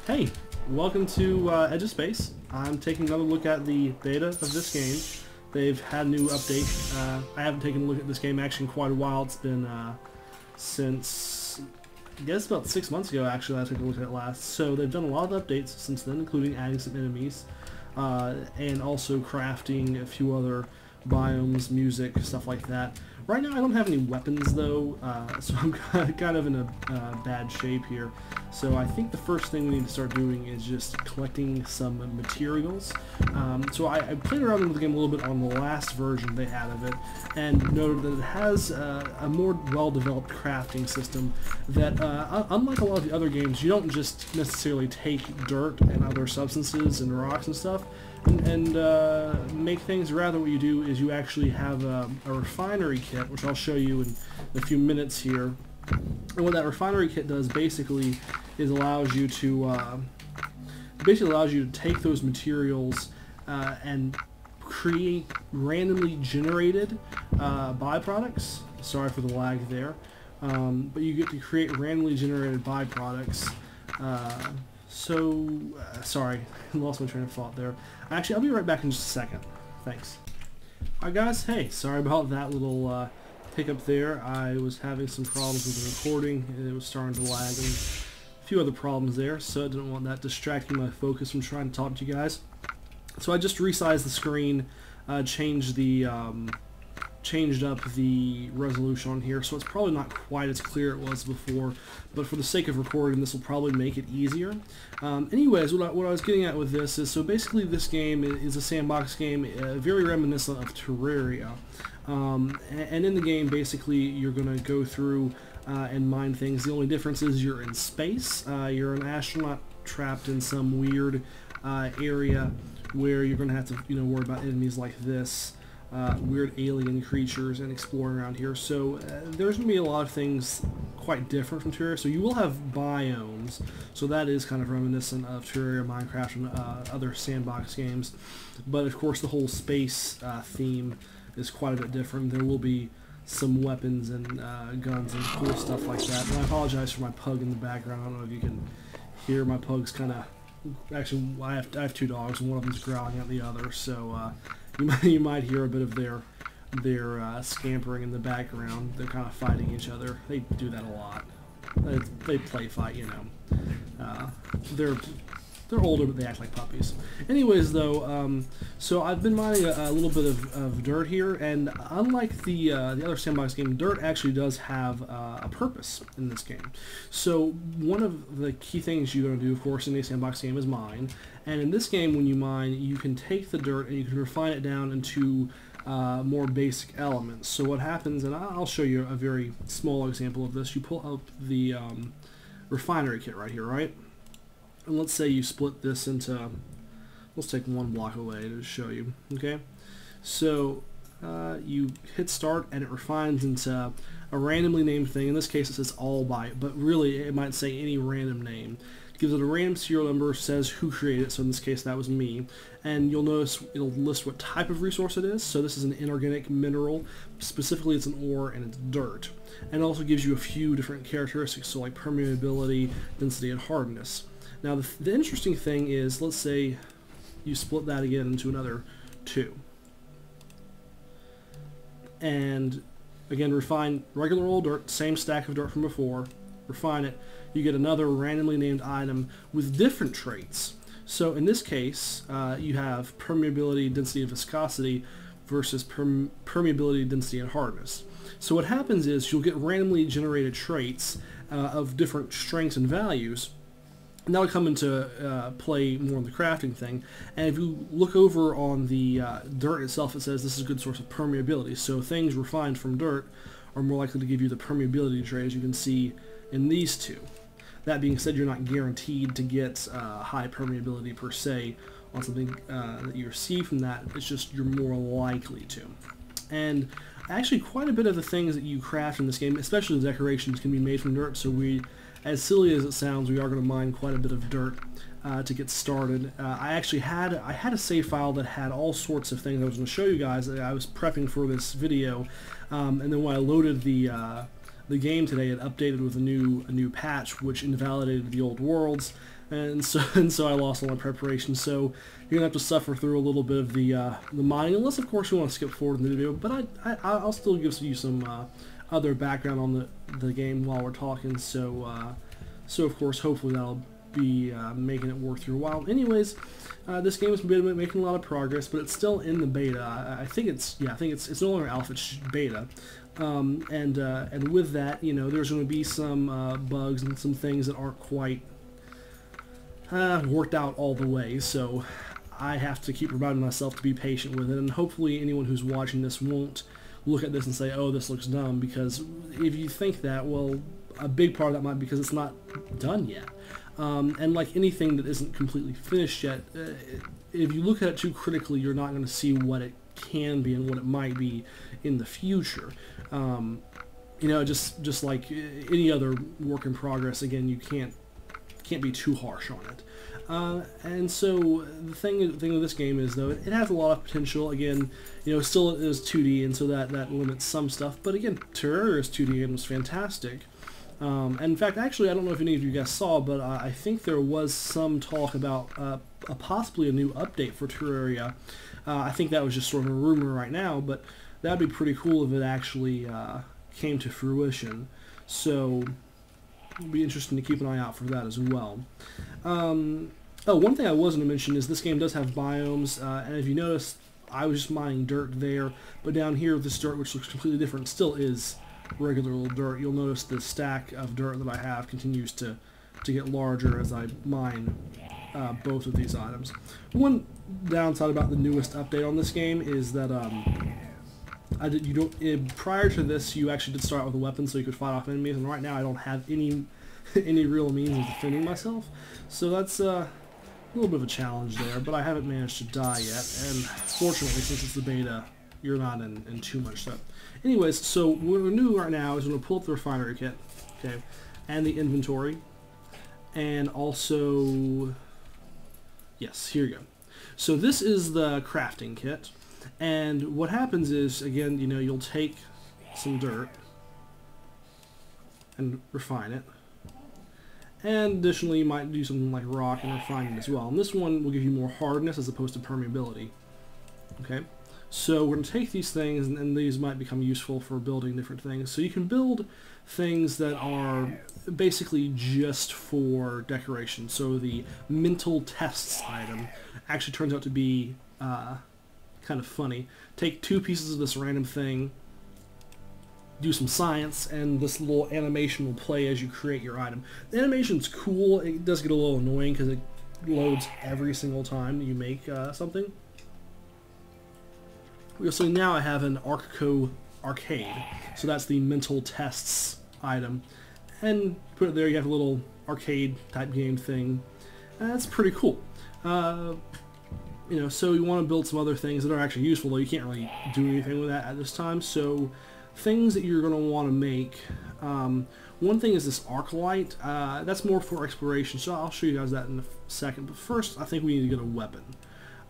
Hey, welcome to Edge of Space. I'm taking another look at the beta of this game. They've had a new update. I haven't taken a look at this game actually in quite a while. It's been since, I guess about 6 months ago actually I took a look at it last. So they've done a lot of updates since then, including adding some enemies and also crafting a few other biomes, music, stuff like that. Right now I don't have any weapons though, so I'm kind of in a bad shape here. So I think the first thing we need to start doing is just collecting some materials. So I played around with the game a little bit on the last version they had of it, and noted that it has a more well-developed crafting system that, unlike a lot of the other games, you don't just necessarily take dirt and other substances and rocks and stuff and make things. Rather, what you do is you actually have a refinery kit, which I'll show you in a few minutes here. And what that refinery kit does basically is allows you to take those materials and create randomly generated byproducts. Sorry for the lag there, but you get to create randomly generated byproducts. Sorry, I lost my train of thought there. Actually, I'll be right back in just a second. Thanks. Alright guys, hey, sorry about that little hiccup there. I was having some problems with the recording, and it was starting to lag, and a few other problems there, so I didn't want that distracting my focus from trying to talk to you guys. So I just resized the screen, changed up the resolution on here, so it's probably not quite as clear it was before, but for the sake of recording, this will probably make it easier. Anyways, what I was getting at with this is, so basically this game is a sandbox game, very reminiscent of Terraria. And in the game, basically, you're going to go through and mine things. The only difference is you're in space. You're an astronaut trapped in some weird area where you're going to have to, worry about enemies like this. Weird alien creatures and exploring around here. So there's going to be a lot of things quite different from Terraria. So you will have biomes. So that is kind of reminiscent of Terraria, Minecraft, and other sandbox games. But of course the whole space theme is quite a bit different. There will be some weapons and guns and cool stuff like that. And I apologize for my pug in the background. I don't know if you can hear my pug's kind of... Actually, I have two dogs, and one of them's growling at the other, so you might hear a bit of their scampering in the background. They're kind of fighting each other. They do that a lot. They play fight, They're older, but they act like puppies. Anyways, though, so I've been mining a little bit of dirt here, and unlike the other sandbox game, dirt actually does have a purpose in this game. So one of the key things you're going to do, of course, in a sandbox game is mine. And in this game, when you mine, you can take the dirt and you can refine it down into more basic elements. So what happens, and I'll show you a very small example of this. You pull up the refinery kit right here, right? And let's say you split this into, let's take one block away to show you, okay? So you hit start and it refines into a randomly named thing. In this case it says all byte, but really it might say any random name. It gives it a random serial number, says who created it, so in this case that was me. And you'll notice it'll list what type of resource it is. So this is an inorganic mineral, specifically it's an ore and it's dirt. And it also gives you a few different characteristics, so like permeability, density, and hardness. Now the interesting thing is, let's say you split that again into another 2. And again, refine regular old dirt, same stack of dirt from before, refine it, you get another randomly named item with different traits. So in this case, you have permeability, density, and viscosity versus permeability, density, and hardness. So what happens is you'll get randomly generated traits of different strengths and values. And that'll come into play more on the crafting thing. And if you look over on the dirt itself, it says this is a good source of permeability. So things refined from dirt are more likely to give you the permeability trait, as you can see in these two. That being said, you're not guaranteed to get high permeability per se on something that you receive from that. It's just you're more likely to. And actually quite a bit of the things that you craft in this game, especially the decorations, can be made from dirt. So as silly as it sounds, we are going to mine quite a bit of dirt to get started. I actually had a save file that had all sorts of things I was going to show you guys. I was prepping for this video, and then when I loaded the the game today had updated with a new patch which invalidated the old worlds, and so I lost all my preparation. So you're gonna have to suffer through a little bit of the mining, unless of course you want to skip forward in the video. But I'll still give you some other background on the game while we're talking. So of course hopefully that'll be making it worth your while. Anyways, this game has been making a lot of progress, but it's still in the beta. I think it's no longer alpha, it's beta. And with that, you know, there's going to be some bugs and some things that aren't quite worked out all the way. So I have to keep reminding myself to be patient with it, and hopefully anyone who's watching this won't look at this and say, "Oh, this looks dumb," because if you think that, well, a big part of that might be because it's not done yet. And like anything that isn't completely finished yet, if you look at it too critically, you're not going to see what it can be and what it might be in the future. You know, just like any other work in progress, again, you can't be too harsh on it. And so the thing with this game is, though, it has a lot of potential. Again, you know, still it is 2D, and so that limits some stuff. But again, Terraria's 2D game was fantastic. And in fact, actually, I don't know if any of you guys saw, but I think there was some talk about possibly a new update for Terraria. I think that was just sort of a rumor right now, but that'd be pretty cool if it actually came to fruition. So it'll be interesting to keep an eye out for that as well. Oh, one thing I was going to mention is this game does have biomes, and if you notice, I was just mining dirt there, but down here, this dirt, which looks completely different, still is regular old dirt. You'll notice the stack of dirt that I have continues to get larger as I mine both of these items. One downside about the newest update on this game is that prior to this, you actually did start out with a weapon so you could fight off enemies, and right now I don't have any real means of defending myself, so that's a little bit of a challenge there. But I haven't managed to die yet, and fortunately, since it's the beta, you're not in too much stuff. Anyways, so what we're going to do right now is we're going to pull up the refinery kit, okay, and the inventory, and also, yes, here you go. So this is the crafting kit, and what happens is, again, you know, you'll take some dirt and refine it, and additionally you might do something like rock and refine it as well. And this one will give you more hardness as opposed to permeability, okay? So we're going to take these things, and these might become useful for building different things. So you can build things that are basically just for decoration. So the mental tests item actually turns out to be kind of funny. Take 2 pieces of this random thing, do some science, and this little animation will play as you create your item. The animation's cool. It does get a little annoying because it loads every single time you make something. So now I have an Arco Arcade, so that's the mental tests item, and put it there. You have a little arcade type game thing. That's pretty cool. You know, so you want to build some other things that are actually useful, though you can't really do anything with that at this time. So things that you're going to want to make. One thing is this arc light. That's more for exploration, so I'll show you guys that in a second. But first, I think we need to get a weapon.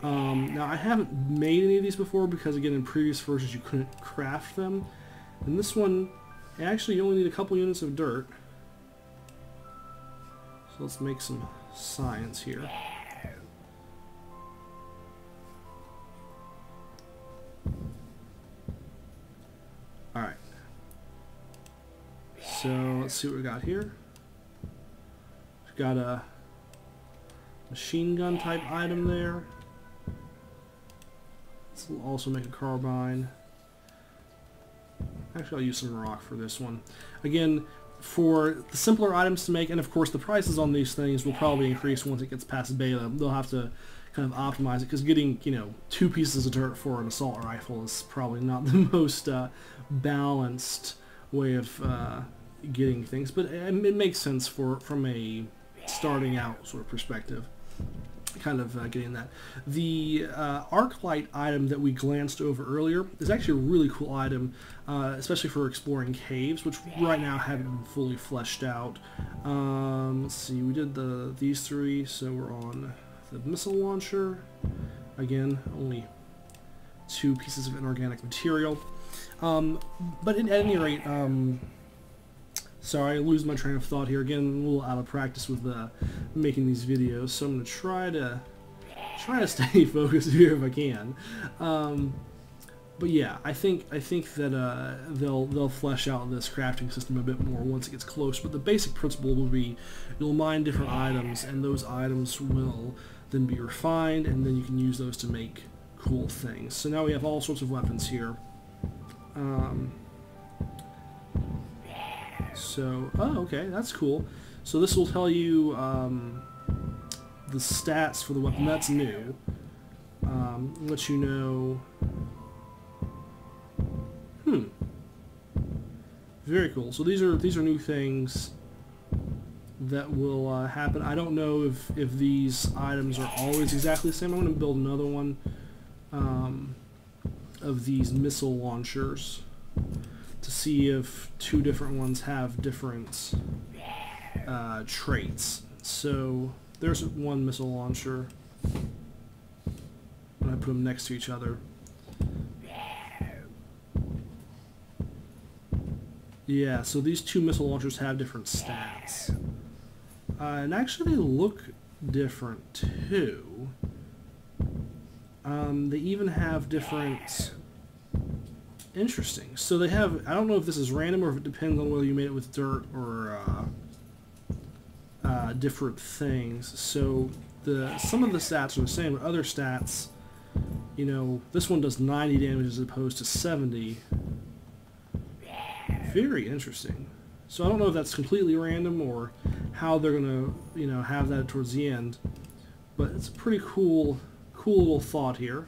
Now, I haven't made any of these before because, again, in previous versions you couldn't craft them. And this one, actually, you only need a couple units of dirt. So let's make some science here. Alright. So, let's see what we got here. We've got a machine gun type item there. This will also make a carbine. Actually, I'll use some rock for this one. Again, for the simpler items to make, and of course the prices on these things will probably increase once it gets past beta. They'll have to kind of optimize it, because getting, you know, 2 pieces of dirt for an assault rifle is probably not the most balanced way of getting things, but it makes sense from a starting out sort of perspective. Kind of getting that. The arc light item that we glanced over earlier is actually a really cool item, especially for exploring caves, which right now haven't been fully fleshed out. Let's see, we did these 3, so we're on the missile launcher. Again, only 2 pieces of inorganic material. But at any rate, Sorry, I lose my train of thought here again. I'm a little out of practice with making these videos, so I'm gonna try to stay focused here if I can. But yeah, I think that they'll flesh out this crafting system a bit more once it gets close. But the basic principle will be you'll mine different items, and those items will then be refined, and then you can use those to make cool things. So now we have all sorts of weapons here. Oh, okay, that's cool. So this will tell you the stats for the weapon. That's new. Let you know. Very cool. So these are new things that will happen. I don't know if these items are always exactly the same. I'm going to build another one of these missile launchers to see if two different ones have different traits. So there's one missile launcher, and I put them next to each other. Yeah, so these two missile launchers have different stats. And actually they look different too. They even have different... Interesting. So they have... I don't know if this is random or if it depends on whether you made it with dirt or different things. So some of the stats are the same, but other stats, you know, this one does 90 damage as opposed to 70. Very interesting. So I don't know if that's completely random or how they're gonna, you know, have that towards the end, but it's a pretty cool little thought here.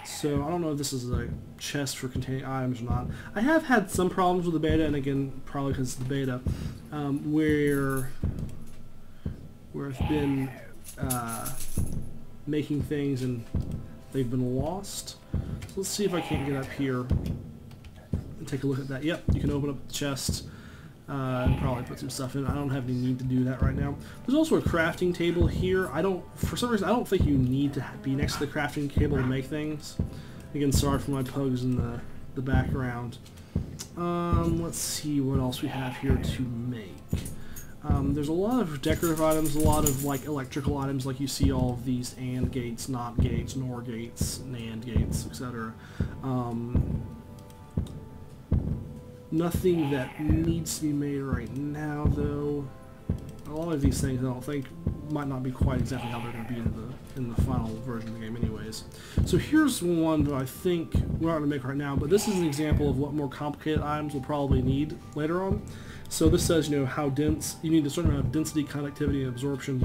So I don't know if this is a chest for containing items or not. I have had some problems with the beta, and again, probably because it's the beta, where I've been making things and they've been lost. So let's see if I can't get up here and take a look at that. Yep, you can open up the chest and probably put some stuff in. I don't have any need to do that right now. There's also a crafting table here. For some reason, I don't think you need to be next to the crafting table to make things. Again, sorry for my pugs in the background. Let's see what else we have here to make. There's a lot of decorative items, a lot of like electrical items, like you see all of these AND gates, NOT gates, NOR gates, NAND gates, etc. Nothing that needs to be made right now, though. A lot of these things I don't think might not be quite exactly how they're going to be in the final version of the game anyways. So here's one that I think we're not going to make right now, but this is an example of what more complicated items we'll probably need later on. So this says, you know, how dense, you need a certain amount of density, conductivity, and absorption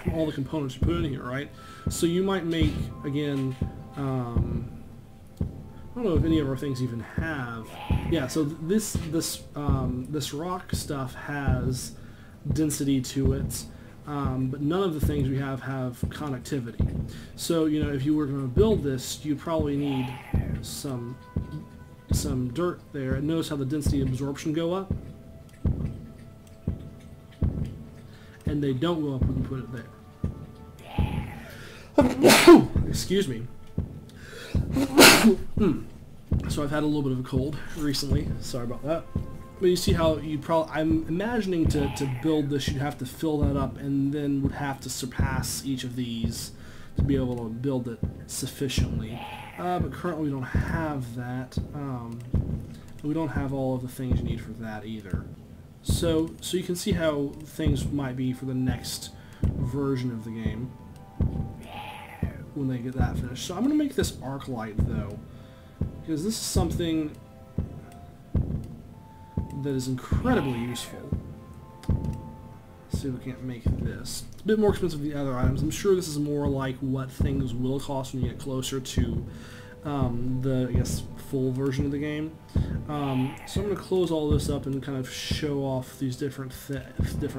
from all the components you put in here, right? So you might make, again, I don't know if any of our things even have. Yeah, so this rock stuff has density to it, but none of the things we have conductivity. So, you know, if you were going to build this, you'd probably need some dirt there. And notice how the density and absorption go up, and they don't go up when you put it there. Excuse me. So I've had a little bit of a cold recently. Sorry about that. But you see how I'm imagining to build this, you'd have to fill that up and then would have to surpass each of these to be able to build it sufficiently. But currently we don't have that. We don't have all of the things you need for that either. So you can see how things might be for the next version of the game when they get that finished. So I'm going to make this arc light, though, because this is something that is incredibly useful. Let's see if we can't make this. It's a bit more expensive than the other items. I'm sure this is more like what things will cost when you get closer to the, I guess, full version of the game. So I'm going to close all this up and kind of show off these different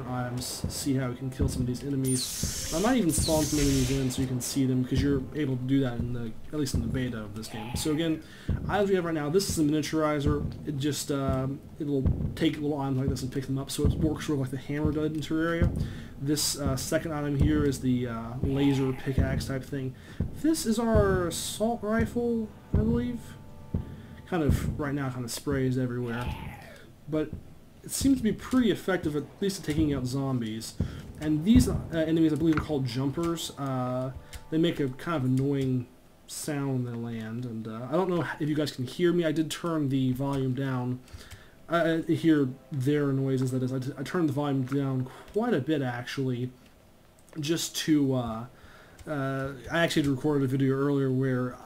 items, see how we can kill some of these enemies. I might even spawn some enemies in so you can see them, because you're able to do that in at least in the beta of this game. So again, items we have right now, this is a miniaturizer. It just, it'll take little items like this and pick them up, so it works sort of like the hammer did in Terraria. This second item here is the laser pickaxe type thing. This is our assault rifle, I believe. Kind of, right now, kind of sprays everywhere. but it seems to be pretty effective, at least at taking out zombies. And these enemies, I believe, are called jumpers. They make a kind of annoying sound when they land, and I don't know if you guys can hear me. I did turn the volume down. I hear their noises, that is. I turned the volume down quite a bit, actually, just to... I actually recorded a video earlier where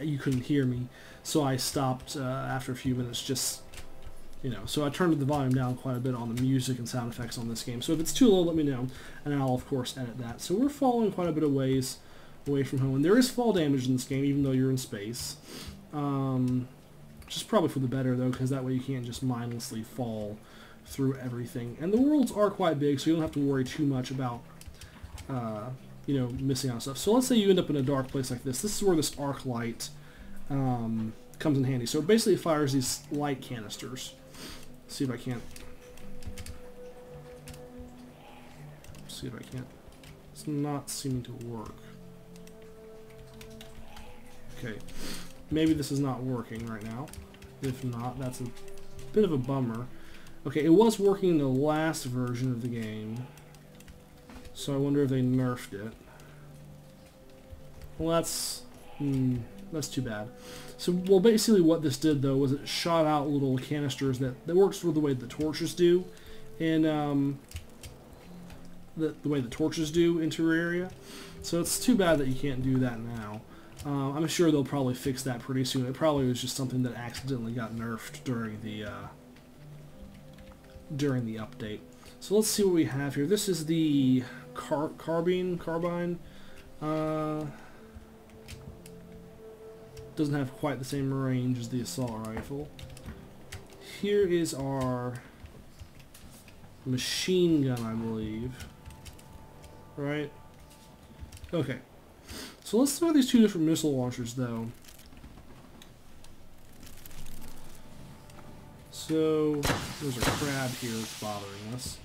you couldn't hear me, so I stopped after a few minutes, just, you know. So I turned the volume down quite a bit on the music and sound effects on this game. So if it's too low, let me know, and I'll, of course, edit that. So we're falling quite a bit of ways away from home, and there is fall damage in this game, even though you're in space. Which is probably for the better, though, because that way you can't just mindlessly fall through everything. And the worlds are quite big, so you don't have to worry too much about, you know, missing out on stuff. So let's say you end up in a dark place like this. This is where this arc light comes in handy. So it basically fires these light canisters. Let's see if I can't. Let's see if I can't. It's not seeming to work. Okay, maybe this is not working right now. If not, that's a bit of a bummer. Okay, it was working in the last version of the game, so I wonder if they nerfed it. Well, that's too bad. So, well, basically what this did, though, was it shot out little canisters that works sort of the way the torches do in the way the torches do in Terraria. So it's too bad that you can't do that now. I'm sure they'll probably fix that pretty soon. It probably was just something that accidentally got nerfed during the update. So let's see what we have here. This is the carbine. Doesn't have quite the same range as the assault rifle. Here is our machine gun, I believe. Right? Okay. So let's look at these two different missile launchers, though. So there's a crab here that's bothering us.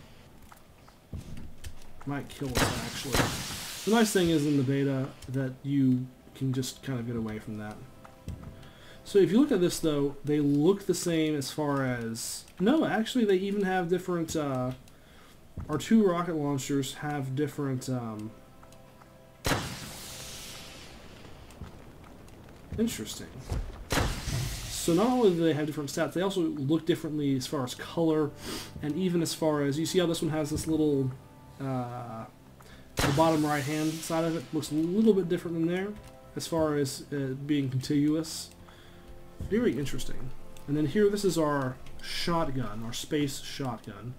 Might kill us, actually. The nice thing is in the beta that you can just kind of get away from that. So if you look at this, though, they look the same as far as... No, actually, they even have different... our two rocket launchers have different... Interesting. So not only do they have different stats, they also look differently as far as color, and even as far as... You see how this one has this little... the bottom right-hand side of it looks a little bit different than there, as far as being contiguous. Very interesting. And then here, this is our shotgun, our space shotgun.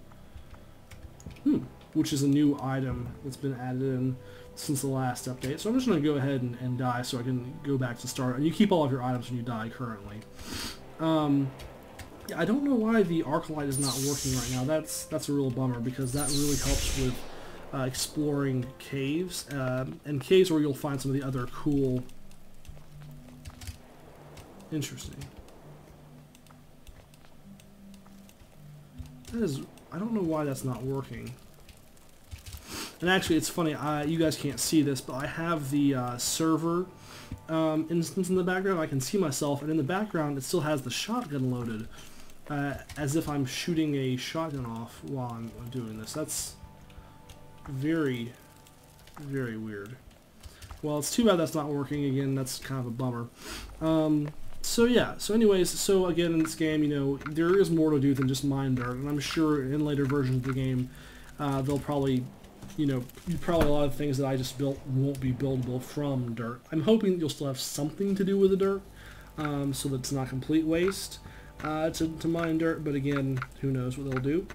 Which is a new item that's been added in since the last update. So I'm just going to go ahead and die so I can go back to start. And you keep all of your items when you die currently. Yeah, I don't know why the arc light is not working right now. That's a real bummer, because that really helps with exploring caves. And caves where you'll find some of the other cool... Interesting. That is... I don't know why that's not working. And actually, it's funny, you guys can't see this, but I have the server instance in the background. I can see myself, and in the background it still has the shotgun loaded, as if I'm shooting a shotgun off while I'm doing this. That's very, very weird. Well, it's too bad that's not working. Again, that's kind of a bummer. So yeah, so anyways, so again in this game, you know, there is more to do than just mine dirt, and I'm sure in later versions of the game, they'll probably, you know, probably a lot of things that I just built won't be buildable from dirt. I'm hoping you'll still have something to do with the dirt, so that it's not complete waste to mine dirt, but again, who knows what they'll do.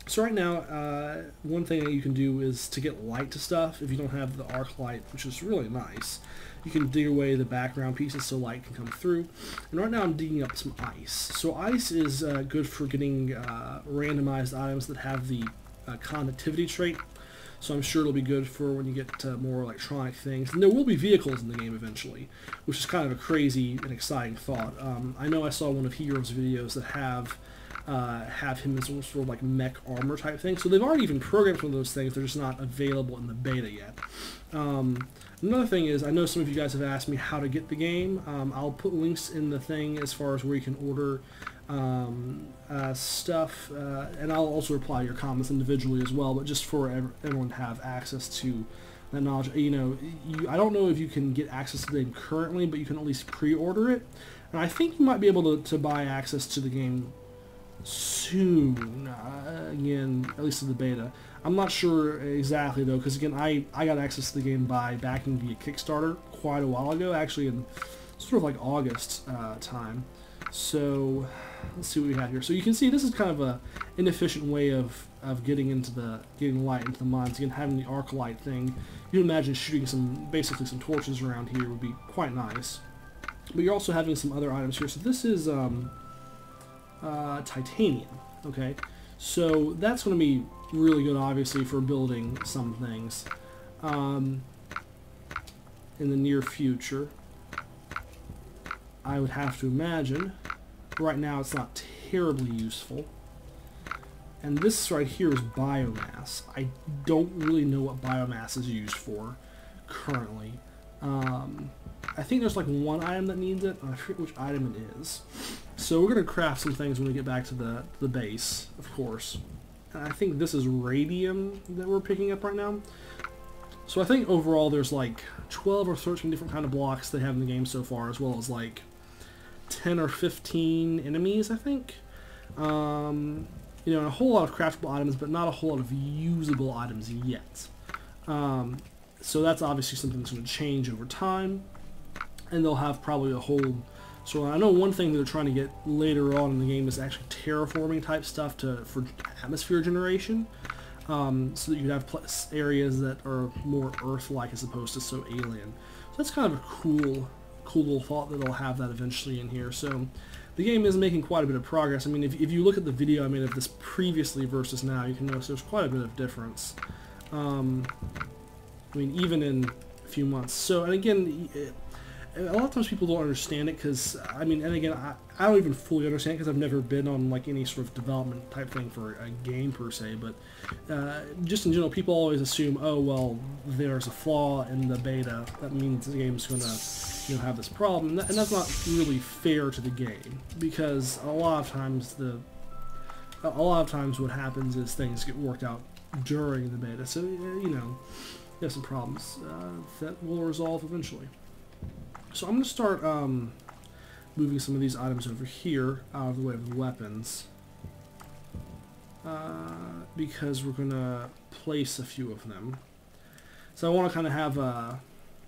So right now, one thing that you can do is to get light to stuff. If you don't have the arc light, which is really nice, you can dig away the background pieces so light can come through. And right now I'm digging up some ice. So ice is good for getting randomized items that have the conductivity trait. So I'm sure it'll be good for when you get more electronic things. And there will be vehicles in the game eventually, which is kind of a crazy and exciting thought. I know I saw one of Hero's videos that have him in some sort of like mech armor type thing. So they've already even programmed some of those things. They're just not available in the beta yet. Another thing is, I know some of you guys have asked me how to get the game. I'll put links in the thing as far as where you can order stuff, and I'll also reply to your comments individually as well, but just for everyone to have access to that knowledge. You know, I don't know if you can get access to the game currently, but you can at least pre-order it, and I think you might be able to buy access to the game soon, again, at least to the beta. I'm not sure exactly though, because again, I got access to the game by backing via Kickstarter quite a while ago, actually in sort of like August time. So let's see what we have here. So you can see this is kind of a inefficient way of getting light into the mines. Again, having the arc light thing, you can imagine shooting basically some torches around here would be quite nice. But you're also having some other items here. So this is titanium. Okay, so that's going to be really good, obviously, for building some things in the near future. I would have to imagine. Right now it's not terribly useful. And this right here is biomass. I don't really know what biomass is used for currently. I think there's like one item that needs it, and I forget which item it is. So we're going to craft some things when we get back to the base, of course. And I think this is radium that we're picking up right now. So I think overall there's like 12 or 13 different kind of blocks they have in the game so far, as well as like 10 or 15 enemies, I think. You know, and a whole lot of craftable items, but not a whole lot of usable items yet. So that's obviously something that's going to change over time, and they'll have probably a whole... So I know one thing they're trying to get later on in the game is actually terraforming type stuff for atmosphere generation, so that you have areas that are more Earth-like as opposed to so alien. So that's kind of a cool little thought that they'll have that eventually in here. So the game is making quite a bit of progress. I mean, if you look at the video I made of this previously versus now, you can notice there's quite a bit of difference. I mean, even in a few months. So, and again, a lot of times people don't understand it because, I mean, and again, I don't even fully understand it because I've never been on like any sort of development type thing for a game per se, but just in general, people always assume, oh, well, there's a flaw in the beta, that means the game's going to, you know, have this problem, and that's not really fair to the game, because a lot of times what happens is things get worked out during the beta, so, you know, there's some problems that will resolve eventually. So I'm going to start moving some of these items over here out of the way of the weapons, because we're going to place a few of them. So I want to kind of have a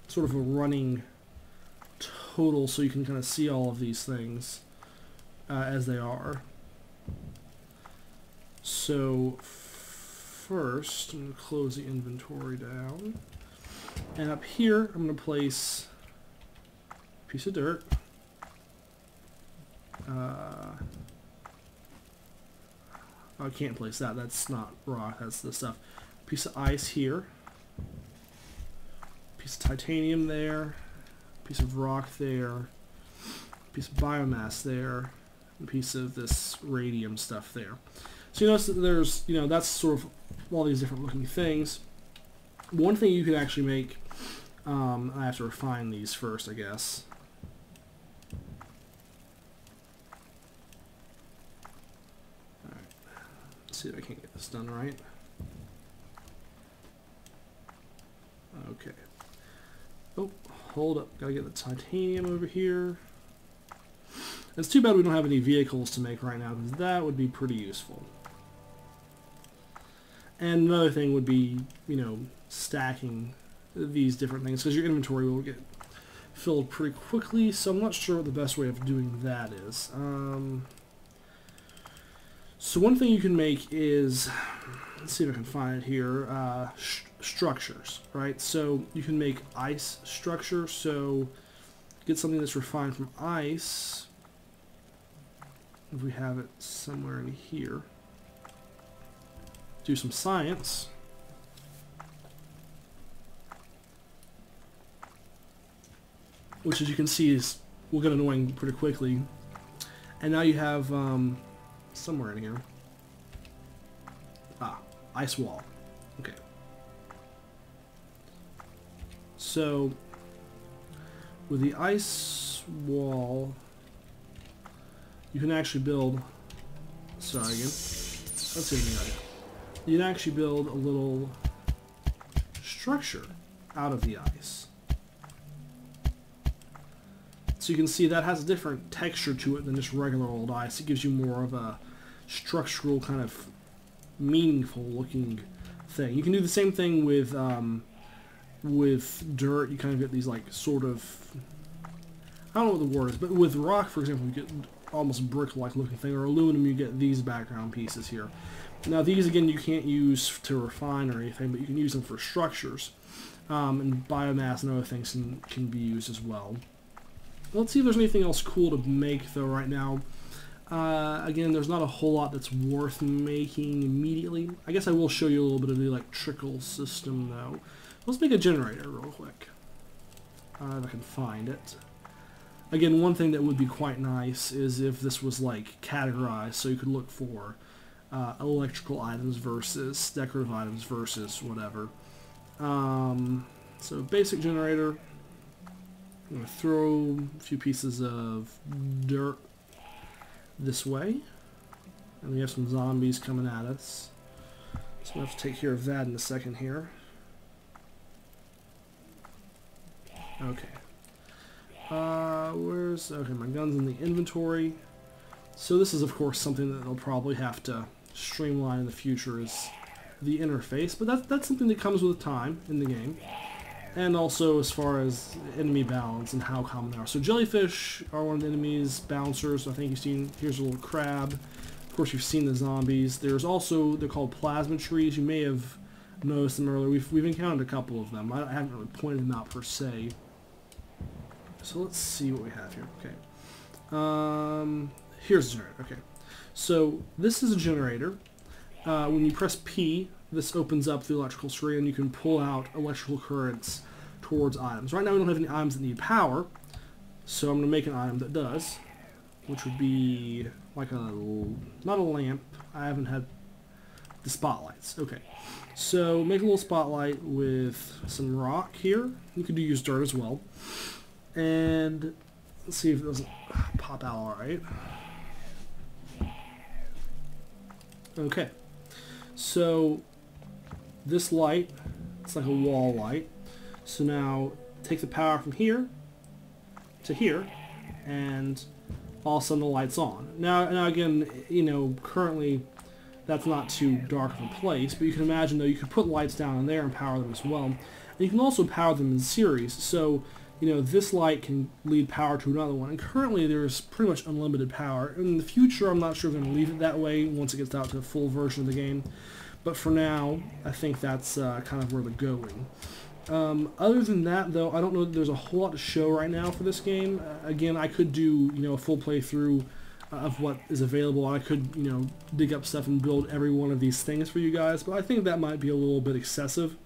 sort of a running total so you can kind of see all of these things as they are. So first, I'm going to close the inventory down, and up here I'm going to place piece of dirt. I can't place that. That's not rock. That's the stuff. Piece of ice here. Piece of titanium there. Piece of rock there. Piece of biomass there. And piece of this radium stuff there. So you notice that there's, you know, that's sort of all these different looking things. One thing you could actually make, I have to refine these first, I guess. See if I can get this done right. Okay. Oh, hold up. Gotta get the titanium over here. It's too bad we don't have any vehicles to make right now, because that would be pretty useful. And another thing would be, you know, stacking these different things, because your inventory will get filled pretty quickly, so I'm not sure what the best way of doing that is. So one thing you can make is, let's see if I can find it here, structures, right? So you can make ice structure, so get something that's refined from ice, if we have it somewhere in here. Do some science. Which, as you can see, will get annoying pretty quickly. And now you have, somewhere in here. Ice wall. Okay. So, with the ice wall, you can actually build, sorry again, let's see what you can actually build a little structure out of the ice. So you can see that has a different texture to it than just regular old ice. It gives you more of a structural kind of meaningful looking thing. You can do the same thing with dirt. You kind of get these like sort of, I don't know what the word is, but with rock, for example, you get almost brick-like looking thing, or aluminum, you get these background pieces here. Now these, again, you can't use to refine or anything, but you can use them for structures. And biomass and other things can be used as well. Let's see if there's anything else cool to make, though, right now. Again, there's not a whole lot that's worth making immediately. I guess I will show you a little bit of the electrical system, though. Let's make a generator real quick. If I can find it. Again, one thing that would be quite nice is if this was, like, categorized, so you could look for electrical items versus decorative items versus whatever. So, basic generator. I'm going to throw a few pieces of dirt this way. And we have some zombies coming at us. So we'll have to take care of that in a second here. Okay. Okay, my gun's in the inventory. So this is, of course, something that they'll probably have to streamline in the future, is the interface. But that's something that comes with time in the game. And also as far as enemy balance and how common they are. So jellyfish are one of the enemies, bouncers. I think you've seen, here's a little crab. Of course, you've seen the zombies. There's also, they're called plasma trees. You may have noticed them earlier. We've encountered a couple of them. I haven't really pointed them out per se. So let's see what we have here. Okay. Here's the generator. Okay. So this is a generator. When you press P, this opens up the electrical screen and you can pull out electrical currents towards items. Right now we don't have any items that need power, so I'm going to make an item that does, which would be like not a lamp. I haven't had the spotlights. Okay. So make a little spotlight with some rock here. You could use dirt as well. And let's see if it doesn't pop out alright. Okay. So this light, it's like a wall light. So now take the power from here to here, and all of a sudden the light's on. Now again, you know, currently that's not too dark of a place, but you can imagine though you could put lights down in there and power them as well. And you can also power them in series. So you know, this light can lead power to another one, and currently there's pretty much unlimited power. In the future, I'm not sure if I'm going to leave it that way once it gets out to a full version of the game, but for now, I think that's kind of where they're going. Other than that, though, I don't know that there's a whole lot to show right now for this game. Again, I could do, you know, a full playthrough of what is available. I could, you know, dig up stuff and build every one of these things for you guys, but I think that might be a little bit excessive.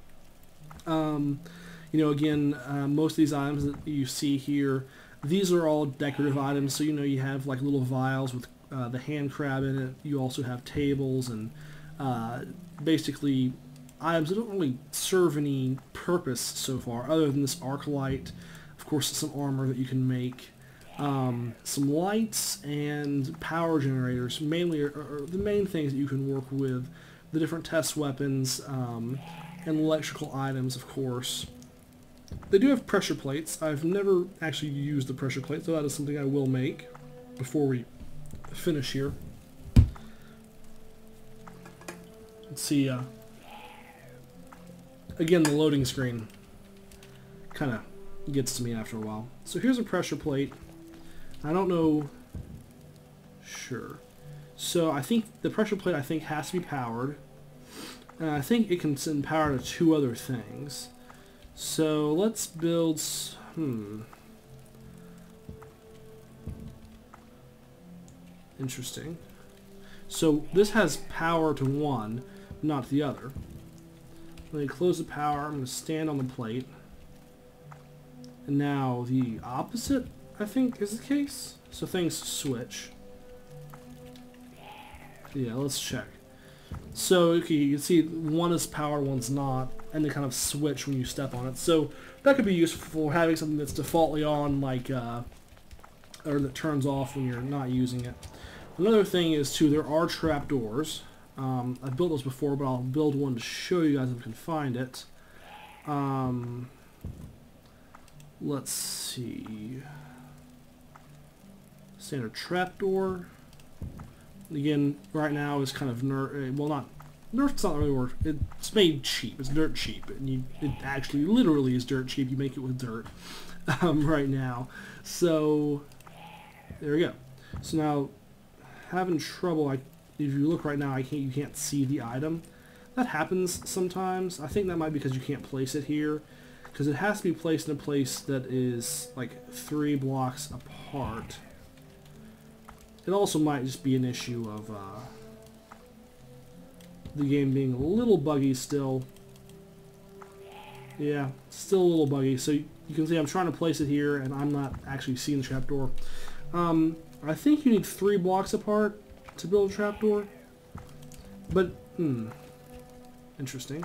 You know, again, most of these items that you see here, these are all decorative items. So, you know, you have like little vials with the hand crab in it. You also have tables and basically items that don't really serve any purpose so far, other than this arc light. Of course, some armor that you can make. Some lights and power generators, mainly are the main things that you can work with. The different test weapons and electrical items, of course. They do have pressure plates. I've never actually used the pressure plate, so that is something I will make before we finish here. Let's see, again, the loading screen kind of gets to me after a while. So here's a pressure plate. I don't know, sure. So I think the pressure plate, I think, has to be powered. And I think it can send power to two other things. So let's build, interesting. So this has power to one, not the other. Let me close the power. I'm going to stand on the plate. And now the opposite, I think, is the case. So things switch. Yeah, let's check. So, okay, you can see one is power, one's not, and they kind of switch when you step on it. So that could be useful for having something that's defaultly on, like, or that turns off when you're not using it. Another thing is too, there are trapdoors. I've built those before, but I'll build one to show you guys if I can find it. Let's see. Standard trapdoor. Again, right now is kind of well, not nerfed's not really word. It's made cheap. It's dirt cheap, and it actually literally is dirt cheap. You make it with dirt right now. So there we go. So now having trouble. If you look right now, you can't see the item. That happens sometimes. I think that might be because you can't place it here, because it has to be placed in a place that is like 3 blocks apart. It also might just be an issue of the game being a little buggy still. Yeah, still a little buggy. So you can see I'm trying to place it here, and I'm not actually seeing the trapdoor. I think you need 3 blocks apart to build a trapdoor. But, interesting.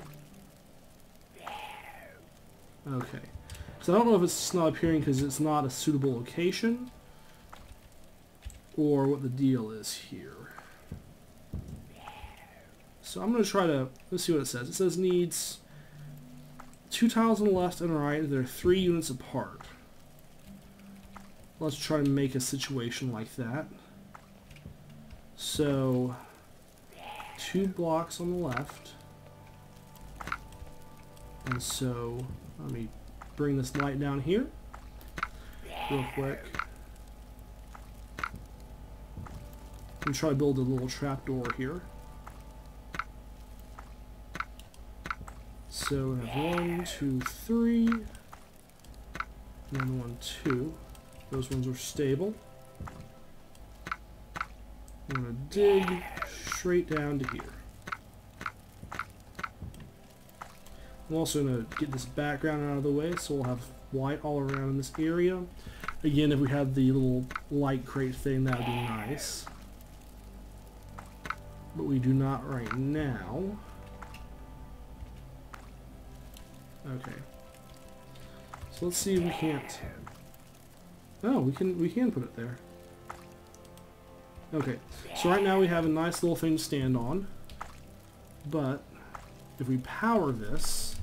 Okay. So I don't know if it's not appearing because it's not a suitable location, or what the deal is here. So I'm going to try to, let's see what it says. It says needs 2 tiles on the left and right. They're 3 units apart. Let's try to make a situation like that. So 2 blocks on the left. And so let me bring this light down here real quick. And try to build a little trapdoor here. So we have 1, 2, 3, and then 1, 2. Those ones are stable. I'm going to dig straight down to here. I'm also going to get this background out of the way, so we'll have light all around in this area. Again, if we had the little light crate thing, that would be nice. But we do not right now. Okay. So let's see if we can't. Oh, we can put it there. Okay. So right now we have a nice little thing to stand on. But if we power this,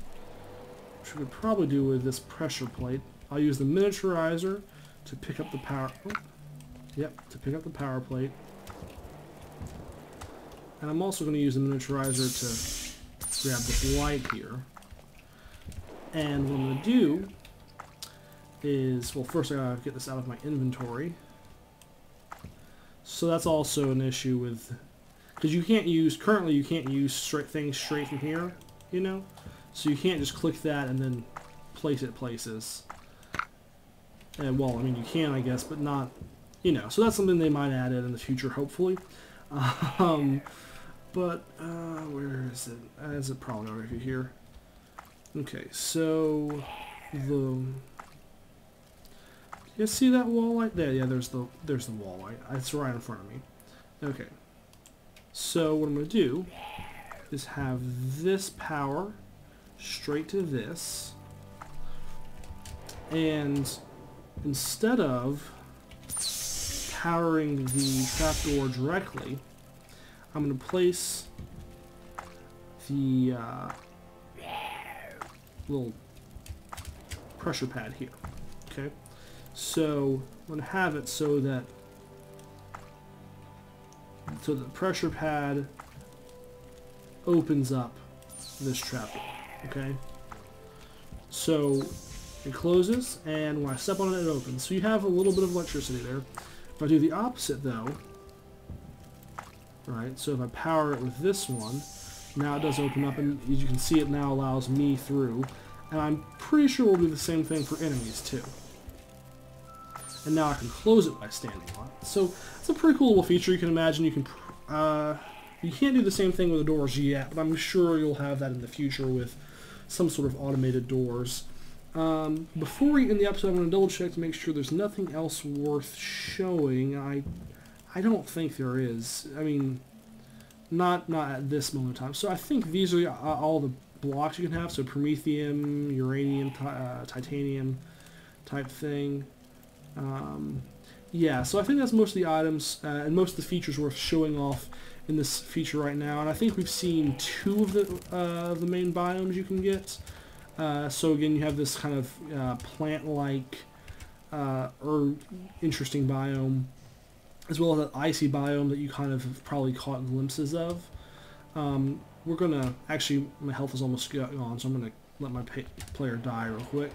which we could probably do with this pressure plate, I'll use the miniaturizer to pick up the power. Oh, yep, to pick up the power plate. And I'm also going to use the miniaturizer to grab this light here. And what I'm going to do is, well, first I gotta get this out of my inventory. So that's also an issue with, because currently you can't use things straight from here, you know? So you can't just click that and then place it places. And, well, I mean, you can, I guess, but not, you know. So that's something they might add in the future, hopefully. But, where is it? Is it probably over here? Okay, so you see that wall light there? Yeah, there's the wall light. It's right in front of me. Okay. So what I'm going to do is have this power straight to this, and instead of powering the trapdoor directly, I'm going to place the little pressure pad here. Okay, so I'm going to have it so that the pressure pad opens up this trapdoor. Okay, so it closes, and when I step on it, it opens. So you have a little bit of electricity there. If I do the opposite though, right, so if I power it with this one, now it does open up, and as you can see, it now allows me through. And I'm pretty sure we'll do the same thing for enemies too. And now I can close it by standing on it. So it's a pretty cool little feature. You can imagine you can't do the same thing with the doors yet, but I'm sure you'll have that in the future with some sort of automated doors. Before we end the episode, I'm going to double check to make sure there's nothing else worth showing. I don't think there is. I mean, not at this moment in time. So I think these are all the blocks you can have. So promethium, uranium, titanium type thing. yeah, so I think that's most of the items and most of the features worth showing off in this feature right now. And I think we've seen 2 of the main biomes you can get. So again, you have this kind of plant-like or interesting biome, as well as that icy biome that you kind of have probably caught glimpses of. We're gonna actually, my health is almost gone, so I'm gonna let my player die real quick.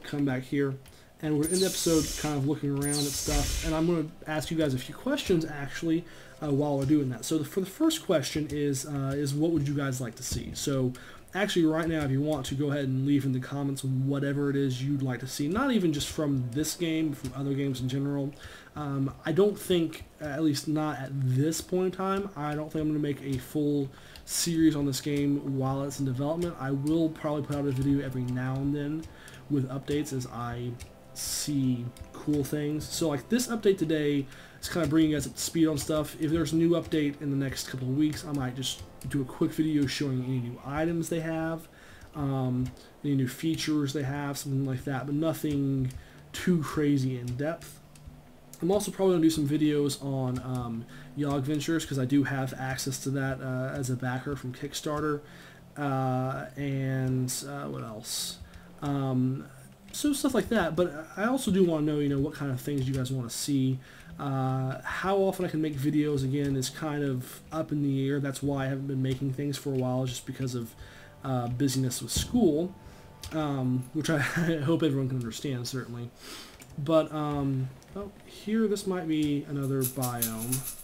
Come back here, and we're in the episode, kind of looking around at stuff, and I'm gonna ask you guys a few questions actually while we're doing that. So for the first question is what would you guys like to see? So actually right now, if you want to, go ahead and leave in the comments whatever it is you'd like to see, not even just from this game, but from other games in general. I don't think, at least not at this point in time, I don't think I'm going to make a full series on this game while it's in development. I will probably put out a video every now and then with updates as I see cool things. So like this update today is kind of bringing you guys up to speed on stuff. If there's a new update in the next couple of weeks, I might just do a quick video showing any new items they have, any new features they have, something like that, but nothing too crazy in depth. I'm also probably going to do some videos on Yog Ventures, because I do have access to that as a backer from Kickstarter, and what else? So stuff like that. But I also do want to know, what kind of things you guys want to see. How often I can make videos, again, is kind of up in the air. That's why I haven't been making things for a while, just because of busyness with school, which I hope everyone can understand, certainly. But, oh, here, this might be another biome.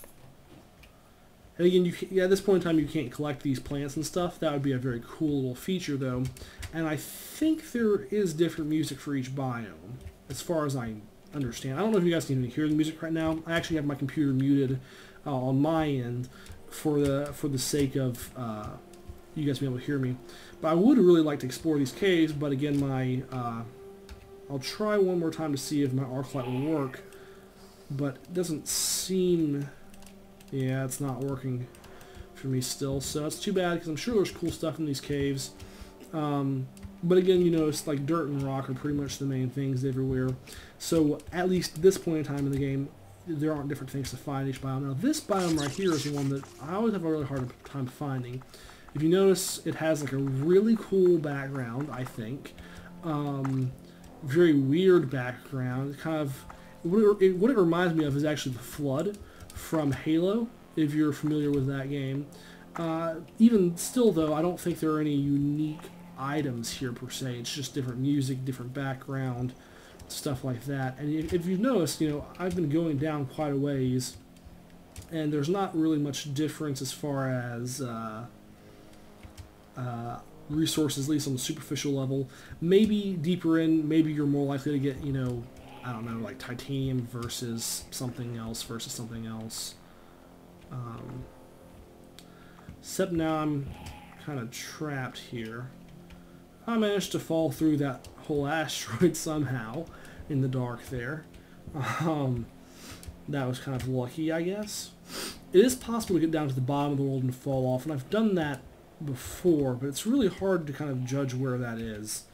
And again, at this point in time, you can't collect these plants and stuff. That would be a very cool little feature, though. And I think there is different music for each biome, as far as I understand. I don't know if you guys can even hear the music right now. I actually have my computer muted on my end for the sake of you guys being able to hear me. But I would really like to explore these caves, but again, I'll try one more time to see if my arc light will work, but it doesn't seem... Yeah, it's not working for me still, so it's too bad, because I'm sure there's cool stuff in these caves. But again, it's like dirt and rock are pretty much the main things everywhere. So at least at this point in time in the game, there aren't different things to find each biome. Now this biome right here is the one that I always have a really hard time finding. If you notice, it has like a really cool background, I think. Very weird background. Kind of what it reminds me of is actually the flood from Halo, if you're familiar with that game. Even still, though, I don't think there are any unique items here per se. It's just different music, different background, stuff like that. And if you've noticed, I've been going down quite a ways, and there's not really much difference as far as resources, at least on the superficial level. Maybe deeper in, maybe you're more likely to get, I don't know, like titanium versus something else. Except now I'm kind of trapped here. I managed to fall through that whole asteroid somehow in the dark there. That was kind of lucky, I guess. It is possible to get down to the bottom of the world and fall off, and I've done that before, but it's really hard to kind of judge where that is.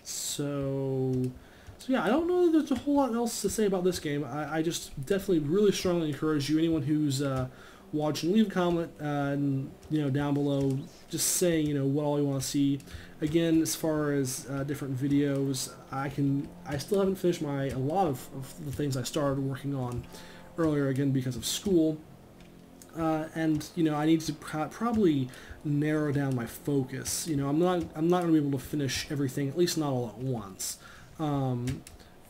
So yeah, I don't know that there's a whole lot else to say about this game. I just definitely really strongly encourage you, anyone who's watching, leave a comment and, down below, just saying, what all you want to see. Again, as far as different videos, I still haven't finished a lot of the things I started working on earlier, again, because of school. And I need to probably narrow down my focus. I'm not going to be able to finish everything, at least not all at once.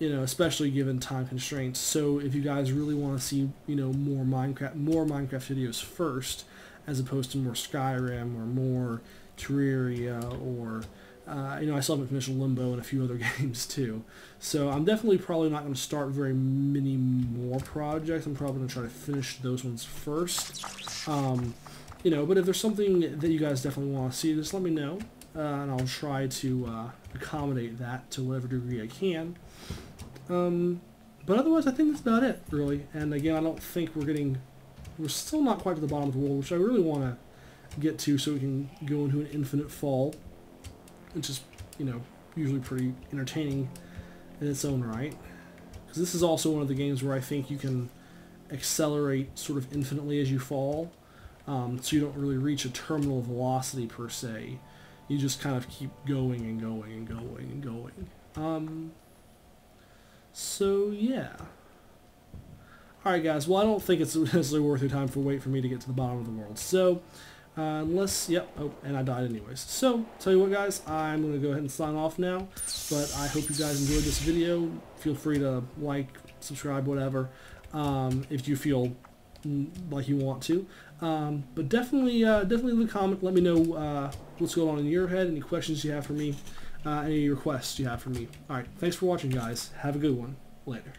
Especially given time constraints. So if you guys really want to see, more Minecraft videos first, as opposed to more Skyrim or more Terraria, or I still haven't finished Limbo and a few other games too. So I'm definitely probably not going to start very many more projects. I'm probably going to try to finish those ones first. But if there's something that you guys definitely want to see, just let me know, and I'll try to accommodate that to whatever degree I can. But otherwise, I think that's about it, really. And again, I don't think we're still not quite to the bottom of the world, which I really want to get to, so we can go into an infinite fall, which is, usually pretty entertaining in its own right. because this is also one of the games where I think you can accelerate sort of infinitely as you fall, so you don't really reach a terminal velocity per se. You just kind of keep going and going and going and going. So yeah. Alright guys, well I don't think it's necessarily worth your time for wait for me to get to the bottom of the world. So, unless, yep, oh, and I died anyways. So, tell you what guys, I'm going to go ahead and sign off now, but I hope you guys enjoyed this video. Feel free to like, subscribe, whatever, if you feel like you want to. But definitely leave a comment, let me know what's going on in your head, any questions you have for me, any requests you have for me. Alright, thanks for watching guys, have a good one, later.